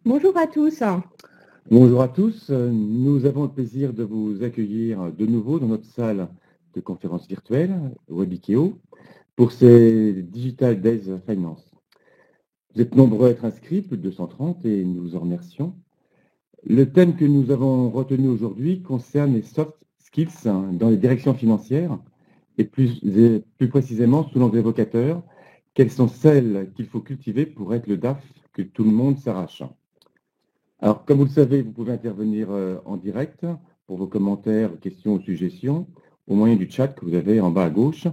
Bonjour à tous. Bonjour à tous, nous avons le plaisir de vous accueillir de nouveau dans notre salle de conférence virtuelle, Webikeo, pour ces Digital Days Finance. Vous êtes nombreux à être inscrits, plus de 230, et nous vous en remercions. Le thème que nous avons retenu aujourd'hui concerne les soft skills dans les directions financières, et plus précisément sous l'angle évocateur, quelles sont celles qu'il faut cultiver pour être le DAF que tout le monde s'arrache. Alors, comme vous le savez, vous pouvez intervenir en direct pour vos commentaires, questions ou suggestions au moyen du chat que vous avez en bas à gauche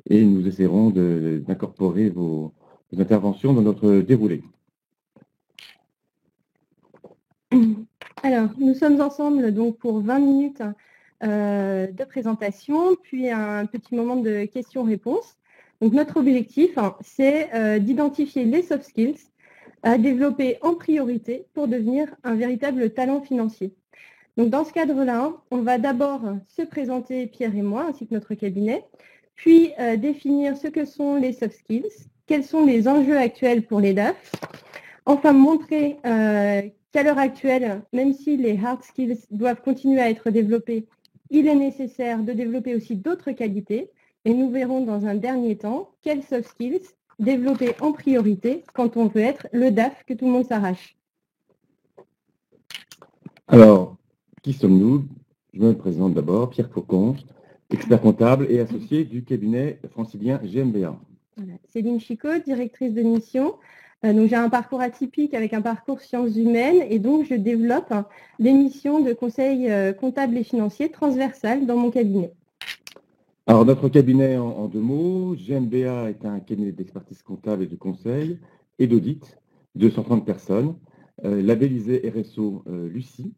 et nous essaierons d'incorporer vos interventions dans notre déroulé. Alors, nous sommes ensemble donc pour 20 minutes de présentation, puis un petit moment de questions-réponses. Donc, notre objectif, c'est d'identifier les soft skills à développer en priorité pour devenir un véritable talent financier. Donc, dans ce cadre-là, on va d'abord se présenter, Pierre et moi, ainsi que notre cabinet, puis définir ce que sont les soft skills, quels sont les enjeux actuels pour les DAF, enfin montrer qu'à l'heure actuelle, même si les hard skills doivent continuer à être développés, il est nécessaire de développer aussi d'autres qualités. Et nous verrons dans un dernier temps quels soft skills développer en priorité quand on veut être le DAF que tout le monde s'arrache. Alors, qui sommes-nous? Je me présente d'abord, Pierre Faucon, expert comptable et associé du cabinet francilien GmbH. Voilà. Céline Chicot, directrice de mission. Donc, j'ai un parcours atypique avec un parcours sciences humaines et donc je développe des missions de conseil comptable et financier transversales dans mon cabinet. Alors, notre cabinet, en deux mots, GmbH est un cabinet d'expertise comptable et de conseil et d'audit, 230 personnes, labellisé RSO Lucie.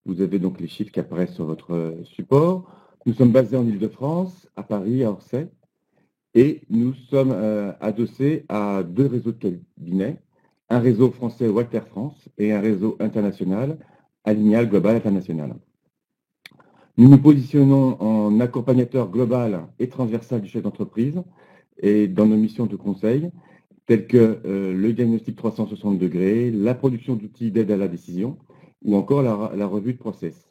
Vous avez donc les chiffres qui apparaissent sur votre support. Nous sommes basés en Île-de-France, à Paris, à Orsay, et nous sommes adossés à deux réseaux de cabinets, un réseau français Walter France et un réseau international Alignal Global International. Nous nous positionnons en accompagnateur global et transversal du chef d'entreprise et dans nos missions de conseil, telles que le diagnostic 360 degrés, la production d'outils d'aide à la décision ou encore la revue de process.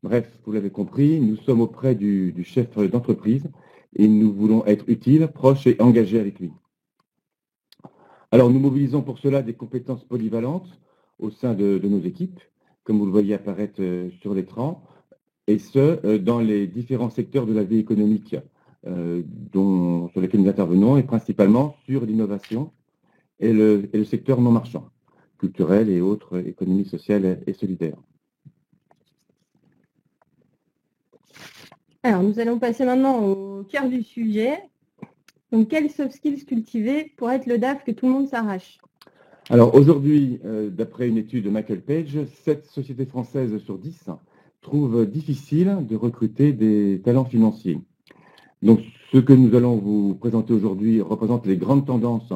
Bref, vous l'avez compris, nous sommes auprès du chef d'entreprise et nous voulons être utiles, proches et engagés avec lui. Alors, nous mobilisons pour cela des compétences polyvalentes au sein de nos équipes, comme vous le voyez apparaître sur l'écran, et ce, dans les différents secteurs de la vie économique sur lesquels nous intervenons, et principalement sur l'innovation et le secteur non marchand, culturel et autres, économie sociale et solidaire. Alors, nous allons passer maintenant au cœur du sujet. Donc, quels soft skills cultiver pour être le DAF que tout le monde s'arrache? Alors aujourd'hui, d'après une étude de Michael Page, 7 sociétés françaises sur 10 trouvent difficile de recruter des talents financiers. Donc ce que nous allons vous présenter aujourd'hui représente les grandes tendances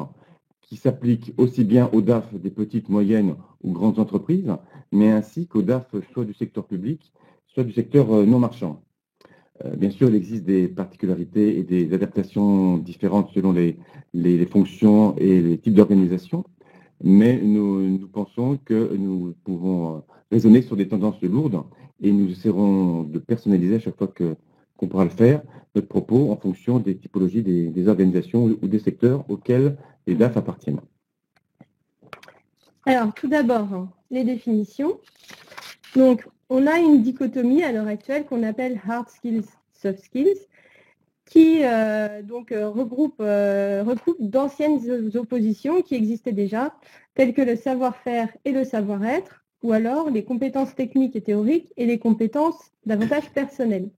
qui s'appliquent aussi bien aux DAF des petites, moyennes ou grandes entreprises, mais ainsi qu'aux DAF soit du secteur public, soit du secteur non marchand. Bien sûr, il existe des particularités et des adaptations différentes selon les fonctions et les types d'organisation, mais nous pensons que nous pouvons raisonner sur des tendances lourdes et nous essaierons de personnaliser à chaque fois qu'on pourra le faire, notre propos en fonction des typologies des organisations ou des secteurs auxquels les DAF appartiennent. Alors, tout d'abord, les définitions. Donc, on a une dichotomie à l'heure actuelle qu'on appelle hard skills, soft skills, qui regroupe d'anciennes oppositions qui existaient déjà, telles que le savoir-faire et le savoir-être, ou alors les compétences techniques et théoriques et les compétences davantage personnelles.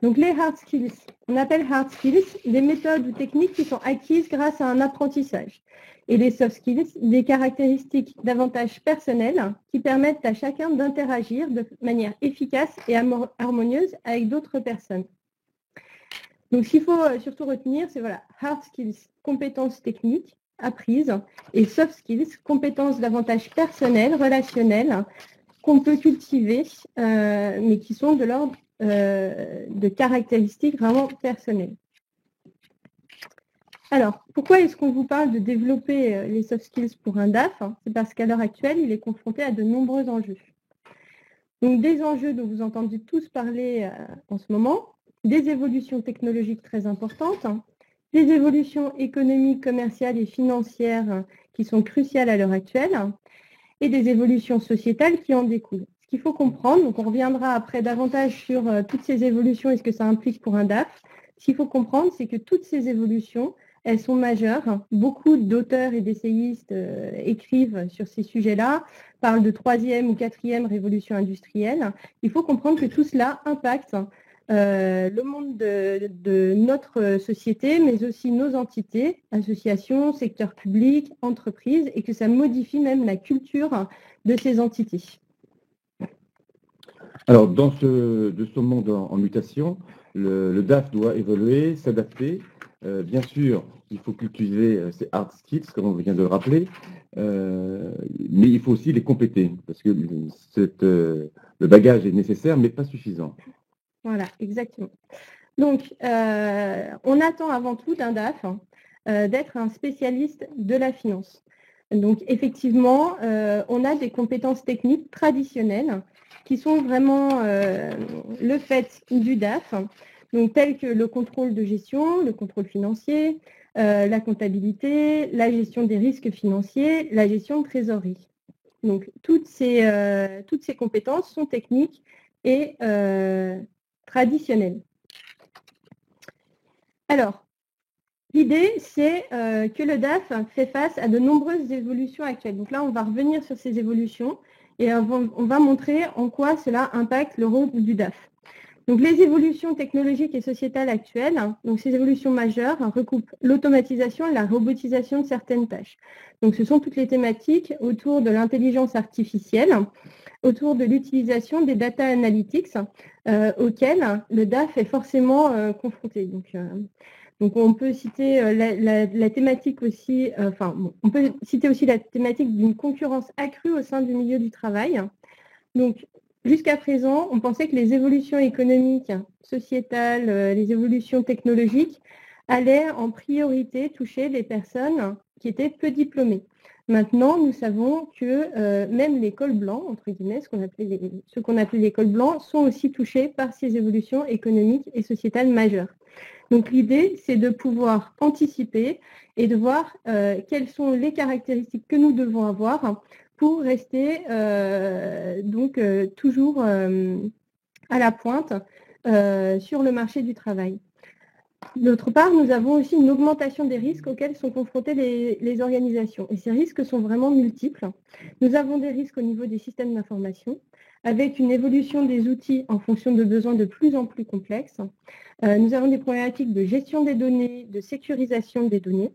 Donc les hard skills, on appelle hard skills des méthodes ou techniques qui sont acquises grâce à un apprentissage. Et les soft skills, des caractéristiques davantage personnelles qui permettent à chacun d'interagir de manière efficace et harmonieuse avec d'autres personnes. Donc, ce qu'il faut surtout retenir, c'est voilà, hard skills, compétences techniques apprises, et soft skills, compétences davantage personnelles, relationnelles, qu'on peut cultiver, mais qui sont de l'ordre de caractéristiques vraiment personnelles. Alors, pourquoi est-ce qu'on vous parle de développer les soft skills pour un DAF? C'est parce qu'à l'heure actuelle, il est confronté à de nombreux enjeux. Donc, des enjeux dont vous entendez tous parler en ce moment, des évolutions technologiques très importantes, des évolutions économiques, commerciales et financières qui sont cruciales à l'heure actuelle, et des évolutions sociétales qui en découlent. Ce qu'il faut comprendre, donc on reviendra après davantage sur toutes ces évolutions et ce que ça implique pour un DAF. Ce qu'il faut comprendre, c'est que toutes ces évolutions, elles sont majeures. Beaucoup d'auteurs et d'essayistes écrivent sur ces sujets-là, parlent de 3e ou 4e révolution industrielle. Il faut comprendre que tout cela impacte le monde de notre société, mais aussi nos entités, associations, secteur public, entreprises, et que ça modifie même la culture de ces entités. Alors, dans ce monde en mutation, le DAF doit évoluer, s'adapter. Bien sûr, il faut cultiver ces hard skills, comme on vient de le rappeler, mais il faut aussi les compléter, parce que le bagage est nécessaire, mais pas suffisant. Voilà, exactement. Donc, on attend avant tout d'un DAF d'être un spécialiste de la finance. Donc, effectivement, on a des compétences techniques traditionnelles qui sont vraiment le fait du DAF, donc telles que le contrôle de gestion, le contrôle financier, la comptabilité, la gestion des risques financiers, la gestion de trésorerie. Donc, toutes ces compétences sont techniques et traditionnelles. Alors, l'idée, c'est que le DAF fait face à de nombreuses évolutions actuelles. Donc là, on va revenir sur ces évolutions et on va montrer en quoi cela impacte le rôle du DAF. Donc les évolutions technologiques et sociétales actuelles, donc ces évolutions majeures recoupent l'automatisation et la robotisation de certaines tâches. Donc ce sont toutes les thématiques autour de l'intelligence artificielle, autour de l'utilisation des data analytics auxquelles le DAF est forcément confronté. Donc on peut citer la thématique aussi, on peut citer aussi la thématique d'une concurrence accrue au sein du milieu du travail. Donc jusqu'à présent, on pensait que les évolutions économiques, sociétales, les évolutions technologiques allaient en priorité toucher les personnes qui étaient peu diplômées. Maintenant, nous savons que même les cols blancs, entre guillemets, ceux qu'on appelait les cols blancs, sont aussi touchés par ces évolutions économiques et sociétales majeures. Donc l'idée, c'est de pouvoir anticiper et de voir quelles sont les caractéristiques que nous devons avoir pour rester toujours à la pointe sur le marché du travail. D'autre part, nous avons aussi une augmentation des risques auxquels sont confrontées les organisations. Et ces risques sont vraiment multiples. Nous avons des risques au niveau des systèmes d'information, avec une évolution des outils en fonction de besoins de plus en plus complexes. Nous avons des problématiques de gestion des données, de sécurisation des données.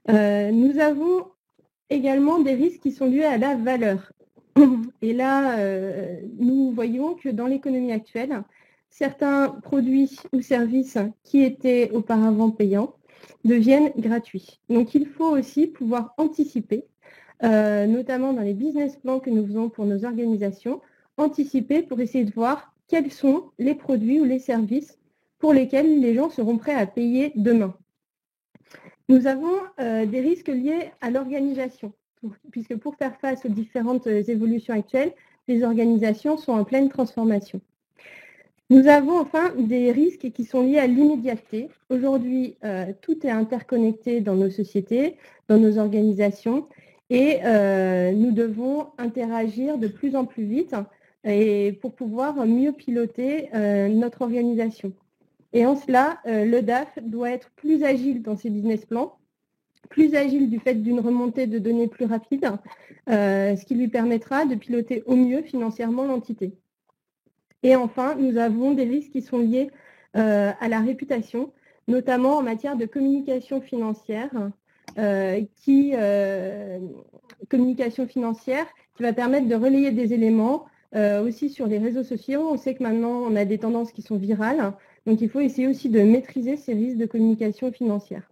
Nous avons également des risques qui sont liés à la valeur. Et là, nous voyons que dans l'économie actuelle, certains produits ou services qui étaient auparavant payants deviennent gratuits. Donc il faut aussi pouvoir anticiper, notamment dans les business plans que nous faisons pour nos organisations, anticiper pour essayer de voir quels sont les produits ou les services pour lesquels les gens seront prêts à payer demain. Nous avons des risques liés à l'organisation, puisque pour faire face aux différentes évolutions actuelles, les organisations sont en pleine transformation. Nous avons enfin des risques qui sont liés à l'immédiateté. Aujourd'hui, tout est interconnecté dans nos sociétés, dans nos organisations, et nous devons interagir de plus en plus vite et pour pouvoir mieux piloter notre organisation. Et en cela, le DAF doit être plus agile dans ses business plans, plus agile du fait d'une remontée de données plus rapide, ce qui lui permettra de piloter au mieux financièrement l'entité. Et enfin, nous avons des risques qui sont liés à la réputation, notamment en matière de communication financière, qui va permettre de relayer des éléments aussi sur les réseaux sociaux. On sait que maintenant, on a des tendances qui sont virales, donc il faut essayer aussi de maîtriser ces risques de communication financière.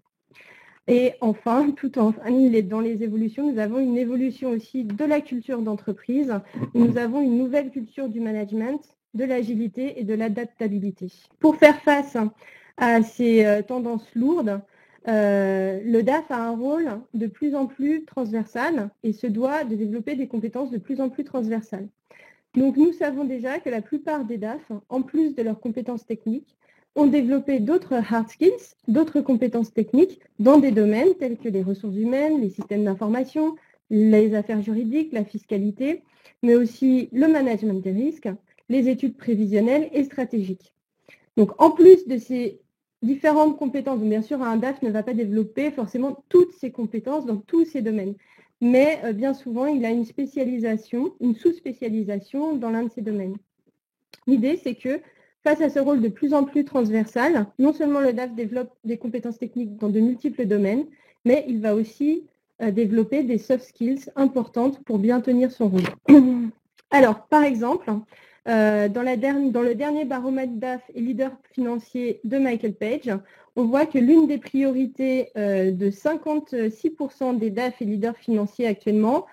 Et enfin, dans les évolutions, nous avons une évolution aussi de la culture d'entreprise. Nous avons une nouvelle culture du management, de l'agilité et de l'adaptabilité. Pour faire face à ces tendances lourdes, le DAF a un rôle de plus en plus transversal et se doit de développer des compétences de plus en plus transversales. Donc nous savons déjà que la plupart des DAF, en plus de leurs compétences techniques, ont développé d'autres hard skills, d'autres compétences techniques dans des domaines tels que les ressources humaines, les systèmes d'information, les affaires juridiques, la fiscalité, mais aussi le management des risques, les études prévisionnelles et stratégiques. Donc en plus de ces différentes compétences, bien sûr un DAF ne va pas développer forcément toutes ses compétences dans tous ces domaines, mais bien souvent il a une spécialisation, une sous-spécialisation dans l'un de ces domaines. L'idée c'est que face à ce rôle de plus en plus transversal, non seulement le DAF développe des compétences techniques dans de multiples domaines, mais il va aussi développer des soft skills importantes pour bien tenir son rôle. Alors, par exemple, dans le dernier baromètre DAF et leader financier de Michael Page, on voit que l'une des priorités de 56% des DAF et leaders financiers actuellement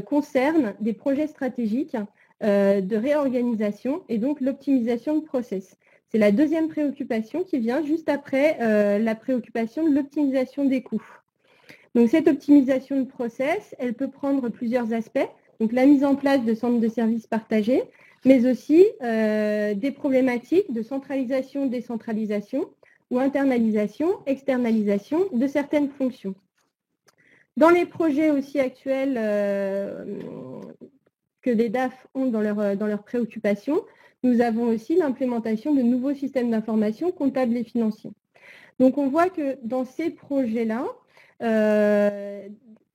concerne des projets stratégiques de réorganisation et donc l'optimisation de process. C'est la deuxième préoccupation qui vient juste après la préoccupation de l'optimisation des coûts. Donc cette optimisation de process, elle peut prendre plusieurs aspects. Donc la mise en place de centres de services partagés, mais aussi des problématiques de centralisation, décentralisation ou internalisation, externalisation de certaines fonctions. Dans les projets aussi actuels que les DAF ont dans leurs préoccupations, nous avons aussi l'implémentation de nouveaux systèmes d'information comptables et financiers. Donc on voit que dans ces projets-là,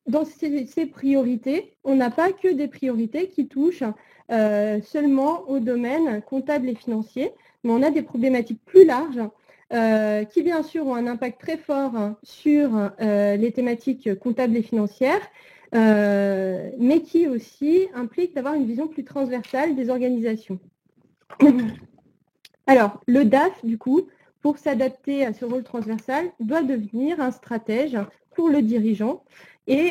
dans ces priorités, on n'a pas que des priorités qui touchent seulement au domaine comptable et financier, mais on a des problématiques plus larges qui bien sûr ont un impact très fort sur les thématiques comptables et financières, mais qui aussi impliquent d'avoir une vision plus transversale des organisations. Alors, le DAF, du coup, pour s'adapter à ce rôle transversal, doit devenir un stratège pour le dirigeant et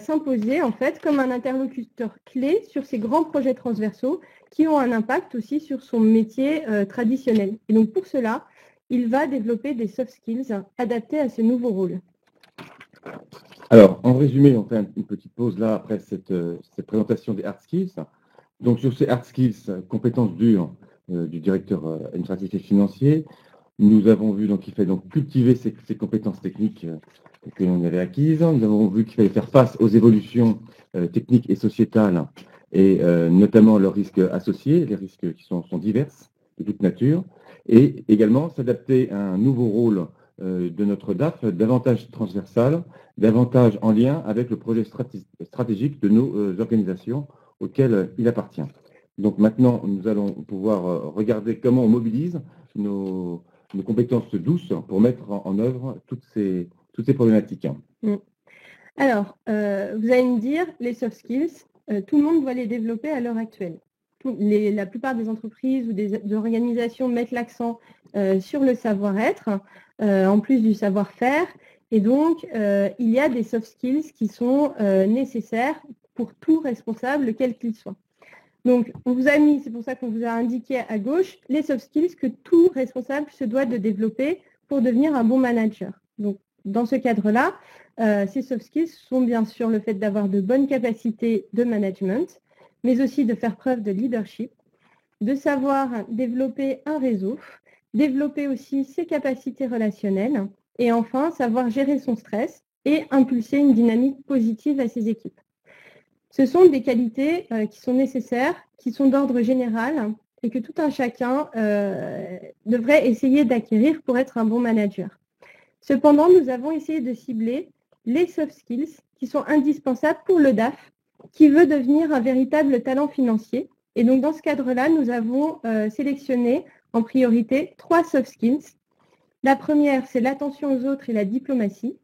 s'imposer en fait comme un interlocuteur clé sur ces grands projets transversaux qui ont un impact aussi sur son métier traditionnel. Et donc pour cela, il va développer des soft skills adaptés à ce nouveau rôle. Alors, en résumé, on fait une petite pause là après cette présentation des hard skills. Donc sur ces hard skills, compétences dures du directeur administratif et financier, nous avons vu qu'il fallait donc cultiver ces compétences techniques que l'on avait acquises. Nous avons vu qu'il fallait faire face aux évolutions techniques et sociétales et notamment leurs risques associés, les risques qui sont divers, de toute nature, et également s'adapter à un nouveau rôle de notre DAF, davantage transversal, davantage en lien avec le projet stratégique de nos organisations auxquelles il appartient. Donc maintenant, nous allons pouvoir regarder comment on mobilise nos compétences douces pour mettre en œuvre toutes ces problématiques. Alors, vous allez me dire, les soft skills, tout le monde doit les développer à l'heure actuelle. La plupart des entreprises ou des organisations mettent l'accent sur le savoir-être, en plus du savoir-faire. Et donc, il y a des soft skills qui sont nécessaires pour tout responsable, quel qu'il soit. Donc, on vous a mis, c'est pour ça qu'on vous a indiqué à gauche, les soft skills que tout responsable se doit de développer pour devenir un bon manager. Donc, dans ce cadre-là, ces soft skills sont bien sûr le fait d'avoir de bonnes capacités de management, mais aussi de faire preuve de leadership, de savoir développer un réseau, développer aussi ses capacités relationnelles, et enfin, savoir gérer son stress et impulser une dynamique positive à ses équipes. Ce sont des qualités qui sont nécessaires, qui sont d'ordre général et que tout un chacun devrait essayer d'acquérir pour être un bon manager. Cependant, nous avons essayé de cibler les soft skills qui sont indispensables pour le DAF qui veut devenir un véritable talent financier. Et donc, dans ce cadre-là, nous avons sélectionné en priorité 3 soft skills. La première, c'est l'attention aux autres et la diplomatie.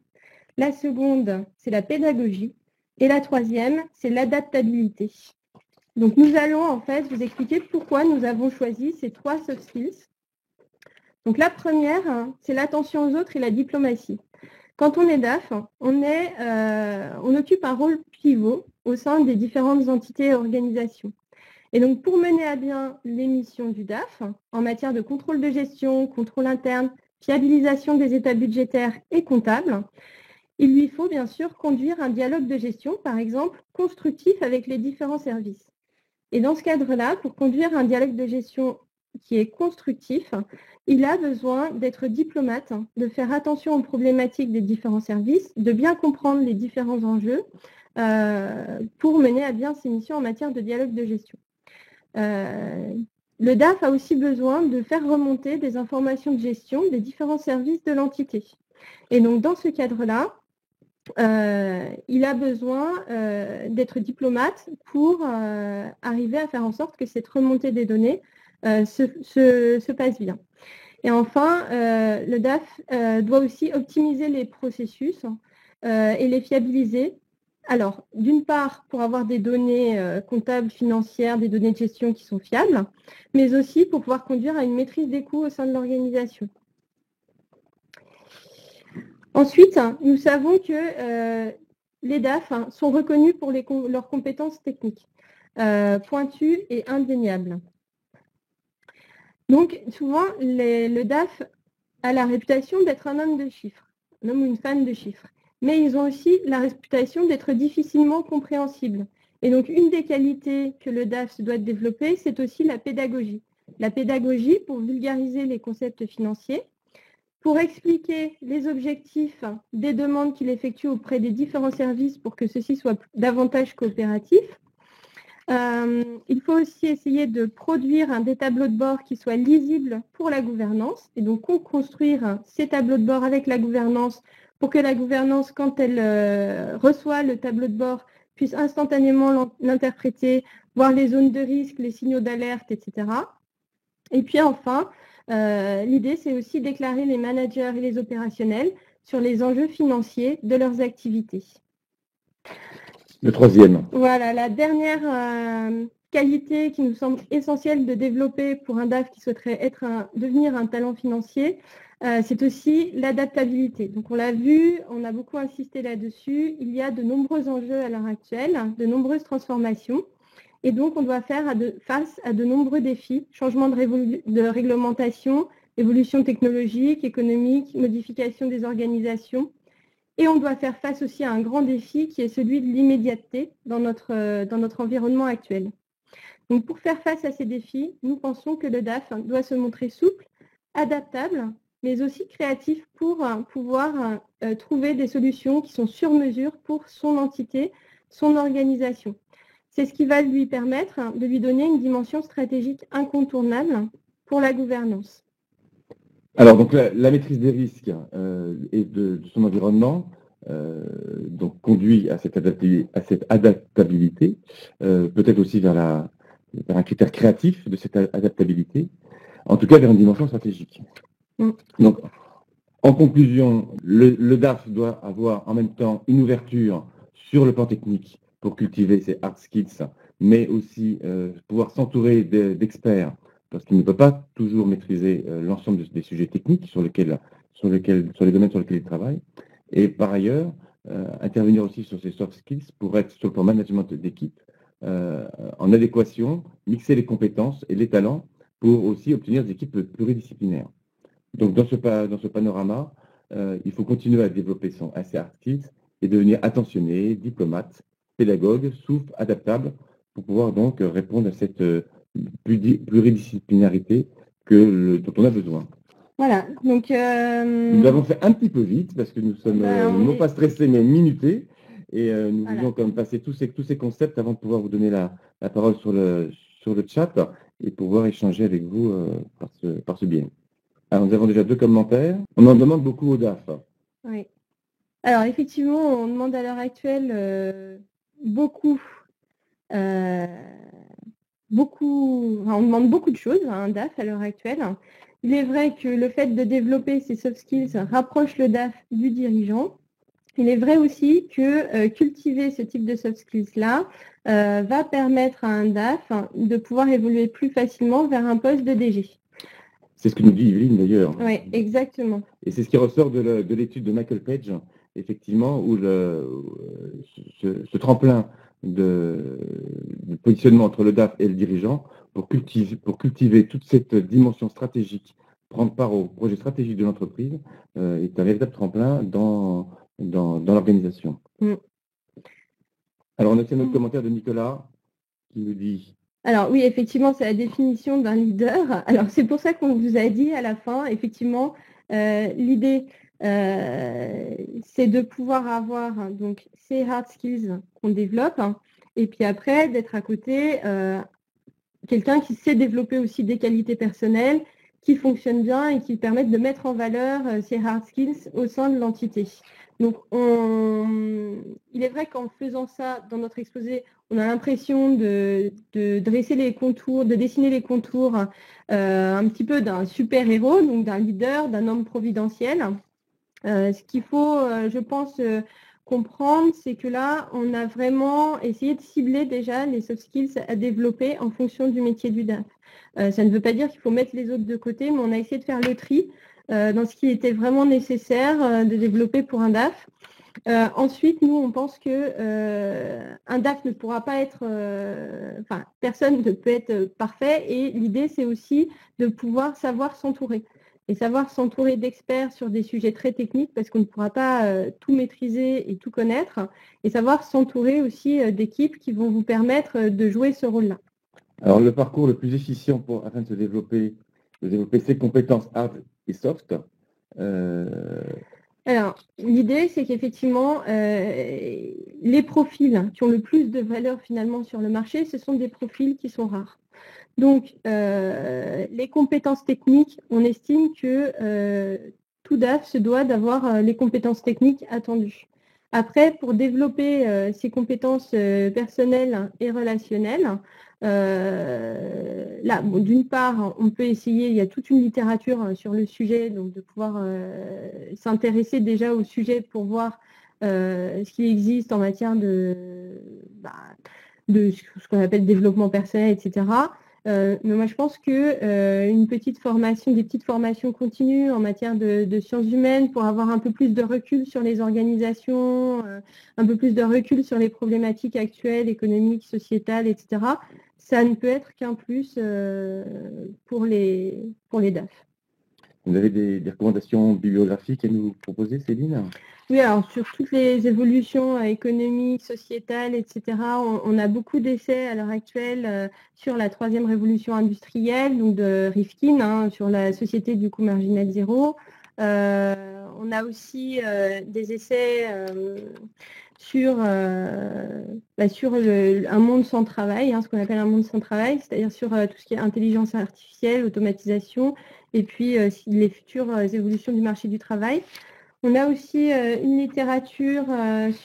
La seconde, c'est la pédagogie. Et la troisième, c'est l'adaptabilité. Donc, nous allons en fait vous expliquer pourquoi nous avons choisi ces 3 soft skills. Donc, la première, c'est l'attention aux autres et la diplomatie. Quand on est DAF, on occupe un rôle pivot au sein des différentes entités et organisations. Et donc, pour mener à bien les missions du DAF, en matière de contrôle de gestion, contrôle interne, fiabilisation des états budgétaires et comptables, il lui faut bien sûr conduire un dialogue de gestion, par exemple, constructif avec les différents services. Et dans ce cadre-là, pour conduire un dialogue de gestion qui est constructif, il a besoin d'être diplomate, de faire attention aux problématiques des différents services, de bien comprendre les différents enjeux pour mener à bien ses missions en matière de dialogue de gestion. Le DAF a aussi besoin de faire remonter des informations de gestion des différents services de l'entité. Et donc, dans ce cadre-là, il a besoin d'être diplomate pour arriver à faire en sorte que cette remontée des données se passe bien. Et enfin, le DAF doit aussi optimiser les processus et les fiabiliser. Alors, d'une part, pour avoir des données comptables, financières, des données de gestion qui sont fiables, mais aussi pour pouvoir conduire à une maîtrise des coûts au sein de l'organisation. Ensuite, nous savons que les DAF sont reconnus pour leurs compétences techniques, pointues et indéniables. Donc, souvent, le DAF a la réputation d'être un homme de chiffres, un homme ou une femme de chiffres. Mais ils ont aussi la réputation d'être difficilement compréhensibles. Et donc, une des qualités que le DAF se doit développer, c'est aussi la pédagogie. La pédagogie pour vulgariser les concepts financiers, pour expliquer les objectifs des demandes qu'il effectue auprès des différents services pour que ceux-ci soient davantage coopératifs. Il faut aussi essayer de produire des tableaux de bord qui soient lisibles pour la gouvernance et donc construire ces tableaux de bord avec la gouvernance pour que la gouvernance, quand elle reçoit le tableau de bord, puisse instantanément l'interpréter, voir les zones de risque, les signaux d'alerte, etc. Et puis enfin, l'idée, c'est aussi d'éclairer les managers et les opérationnels sur les enjeux financiers de leurs activités. Le troisième. Voilà, la dernière qualité qui nous semble essentielle de développer pour un DAF qui souhaiterait devenir un talent financier, c'est aussi l'adaptabilité. Donc on l'a vu, on a beaucoup insisté là-dessus, il y a de nombreux enjeux à l'heure actuelle, de nombreuses transformations, et donc on doit faire face à de nombreux défis, changement de réglementation, évolution technologique, économique, modification des organisations. Et on doit faire face aussi à un grand défi qui est celui de l'immédiateté dans notre environnement actuel. Donc pour faire face à ces défis, nous pensons que le DAF doit se montrer souple, adaptable, mais aussi créatif pour pouvoir trouver des solutions qui sont sur mesure pour son entité, son organisation. C'est ce qui va lui permettre de lui donner une dimension stratégique incontournable pour la gouvernance. Alors, donc la maîtrise des risques et de son environnement donc conduit à cette adaptabilité, peut-être aussi vers un critère créatif de cette adaptabilité, en tout cas vers une dimension stratégique. Donc, en conclusion, le DAF doit avoir en même temps une ouverture sur le plan technique pour cultiver ses hard skills, mais aussi pouvoir s'entourer d'experts, parce qu'il ne peut pas toujours maîtriser l'ensemble des sujets techniques sur les domaines sur lesquels il travaille. Et par ailleurs, intervenir aussi sur ses soft skills pour être sur le plan management d'équipe en adéquation, mixer les compétences et les talents pour aussi obtenir des équipes pluridisciplinaires. Donc dans ce panorama, il faut continuer à développer ses hard skills et devenir attentionné, diplomate, pédagogue, souple, adaptable pour pouvoir donc répondre à cette pluridisciplinarité dont on a besoin. Voilà, donc... Nous avons fait un petit peu vite parce que nous sommes non pas stressés mais minutés et nous voulons quand même passer tous ces concepts avant de pouvoir vous donner la parole sur le chat et pouvoir échanger avec vous par ce biais. Alors nous avons déjà 2 commentaires. On en demande beaucoup au DAF. Oui. Alors effectivement, on demande à l'heure actuelle on demande beaucoup de choses à un DAF à l'heure actuelle. Il est vrai que le fait de développer ces soft skills rapproche le DAF du dirigeant. Il est vrai aussi que cultiver ce type de soft skills-là va permettre à un DAF de pouvoir évoluer plus facilement vers un poste de DG. C'est ce que nous dit Yveline d'ailleurs. Oui, exactement. Et c'est ce qui ressort de l'étude de Michael Page, effectivement, où ce tremplin de positionnement entre le DAF et le dirigeant pour cultiver toute cette dimension stratégique prendre part au projet stratégique de l'entreprise est un véritable tremplin dans l'organisation. Alors, on a aussi un autre commentaire de Nicolas qui nous dit... Alors oui, effectivement, c'est la définition d'un leader. Alors c'est pour ça qu'on vous a dit à la fin, effectivement, l'idée, c'est de pouvoir avoir donc ces hard skills qu'on développe, et puis après d'être à côté quelqu'un qui sait développer aussi des qualités personnelles, qui fonctionnent bien et qui permettent de mettre en valeur ces hard skills au sein de l'entité. Donc, il est vrai qu'en faisant ça dans notre exposé, on a l'impression de dresser les contours, de dessiner les contours un petit peu d'un super-héros, donc d'un leader, d'un homme providentiel. Ce qu'il faut, je pense, comprendre, c'est que là, on a vraiment essayé de cibler déjà les soft skills à développer en fonction du métier du DAF. Ça ne veut pas dire qu'il faut mettre les autres de côté, mais on a essayé de faire le tri dans ce qui était vraiment nécessaire de développer pour un DAF. Ensuite, nous, on pense que un DAF ne pourra pas être, personne ne peut être parfait, et l'idée, c'est aussi de pouvoir savoir s'entourer. Et savoir s'entourer d'experts sur des sujets très techniques, parce qu'on ne pourra pas tout maîtriser et tout connaître, et savoir s'entourer aussi d'équipes qui vont vous permettre de jouer ce rôle-là. Alors, le parcours le plus efficient afin de développer ses compétences hard et soft. Alors, l'idée, c'est qu'effectivement, les profils qui ont le plus de valeur finalement sur le marché, ce sont des profils qui sont rares. Donc, les compétences techniques, on estime que tout DAF se doit d'avoir les compétences techniques attendues. Après, pour développer ces compétences personnelles et relationnelles, là, bon, d'une part, on peut essayer, il y a toute une littérature sur le sujet, donc de pouvoir s'intéresser déjà au sujet pour voir ce qui existe en matière de ce qu'on appelle développement personnel, etc. Mais moi, je pense que une petite formation, des petites formations continues en matière de sciences humaines pour avoir un peu plus de recul sur les organisations, un peu plus de recul sur les problématiques actuelles, économiques, sociétales, etc., ça ne peut être qu'un plus pour les DAF. Vous avez des recommandations bibliographiques à nous proposer, Céline ? Oui, alors sur toutes les évolutions économiques, sociétales, etc., on a beaucoup d'essais à l'heure actuelle sur la troisième révolution industrielle, donc de Rifkin, sur la société du coût marginal zéro. On a aussi des essais sur un monde sans travail, ce qu'on appelle un monde sans travail, c'est-à-dire sur tout ce qui est intelligence artificielle, automatisation, et puis les futures évolutions du marché du travail. On a aussi une littérature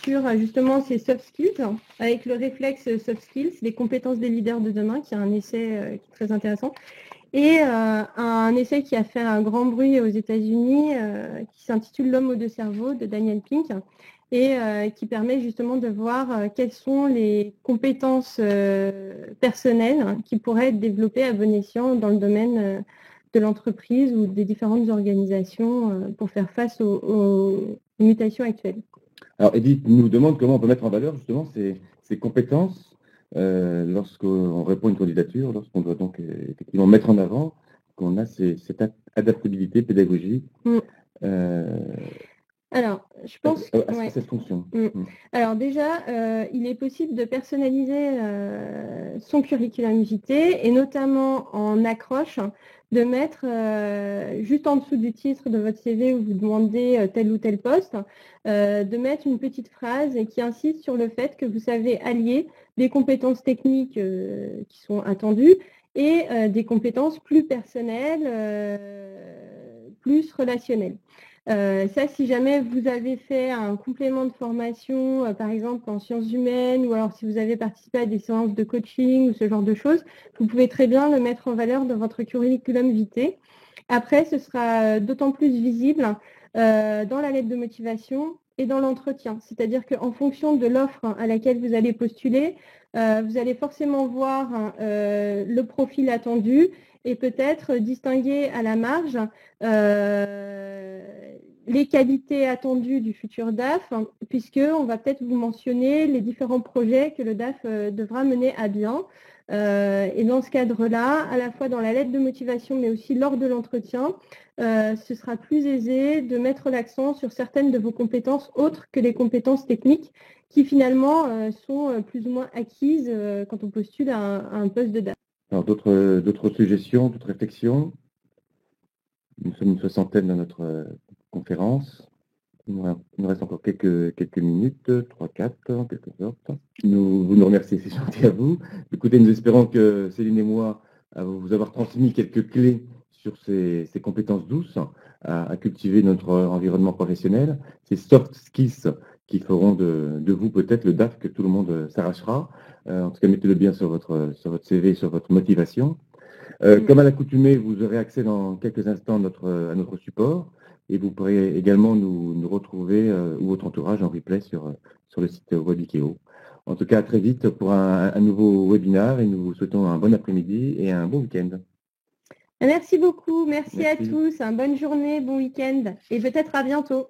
sur justement ces soft skills, avec le réflexe soft skills, les compétences des leaders de demain, qui est un essai qui est très intéressant. Et un essai qui a fait un grand bruit aux États-Unis, qui s'intitule L'homme aux deux cerveaux, de Daniel Pink, et qui permet justement de voir quelles sont les compétences personnelles qui pourraient être développées à bon escient dans le domaine de l'entreprise ou des différentes organisations pour faire face aux mutations actuelles. Alors, Edith nous demande comment on peut mettre en valeur justement ces compétences lorsqu'on répond à une candidature, lorsqu'on doit donc effectivement mettre en avant qu'on a cette adaptabilité pédagogique. Alors, je pense à cette fonction. Alors déjà, il est possible de personnaliser son curriculum vitae, et notamment en accroche, de mettre juste en dessous du titre de votre CV où vous demandez tel ou tel poste, de mettre une petite phrase qui insiste sur le fait que vous savez allier des compétences techniques qui sont attendues et des compétences plus personnelles, plus relationnelles. Ça, si jamais vous avez fait un complément de formation, par exemple en sciences humaines, ou alors si vous avez participé à des séances de coaching ou ce genre de choses, vous pouvez très bien le mettre en valeur dans votre curriculum vitae. Après, ce sera d'autant plus visible dans la lettre de motivation et dans l'entretien. C'est-à-dire qu'en fonction de l'offre à laquelle vous allez postuler, vous allez forcément voir le profil attendu et peut-être distinguer à la marge les qualités attendues du futur DAF, puisqu'on va peut-être vous mentionner les différents projets que le DAF devra mener à bien. Et dans ce cadre-là, à la fois dans la lettre de motivation, mais aussi lors de l'entretien, ce sera plus aisé de mettre l'accent sur certaines de vos compétences autres que les compétences techniques qui finalement sont plus ou moins acquises quand on postule à un poste de DAF. Alors, d'autres suggestions, d'autres réflexions? Nous sommes une soixantaine dans notre conférence. Il nous reste encore quelques minutes, 3-4 en quelque sorte. Vous nous remerciez, c'est gentil à vous. Écoutez, nous espérons que Céline et moi vous avoir transmis quelques clés sur ces compétences douces à cultiver notre environnement professionnel, ces soft skills qui feront de vous peut-être le DAF que tout le monde s'arrachera. En tout cas, mettez-le bien sur votre CV, sur votre motivation. Comme à l'accoutumée, vous aurez accès dans quelques instants à notre support et vous pourrez également nous retrouver ou votre entourage en replay sur le site Webikeo. En tout cas, à très vite pour un nouveau webinaire et nous vous souhaitons un bon après-midi et un bon week-end. Merci beaucoup, merci à tous, bonne journée, bon week-end et peut-être à bientôt.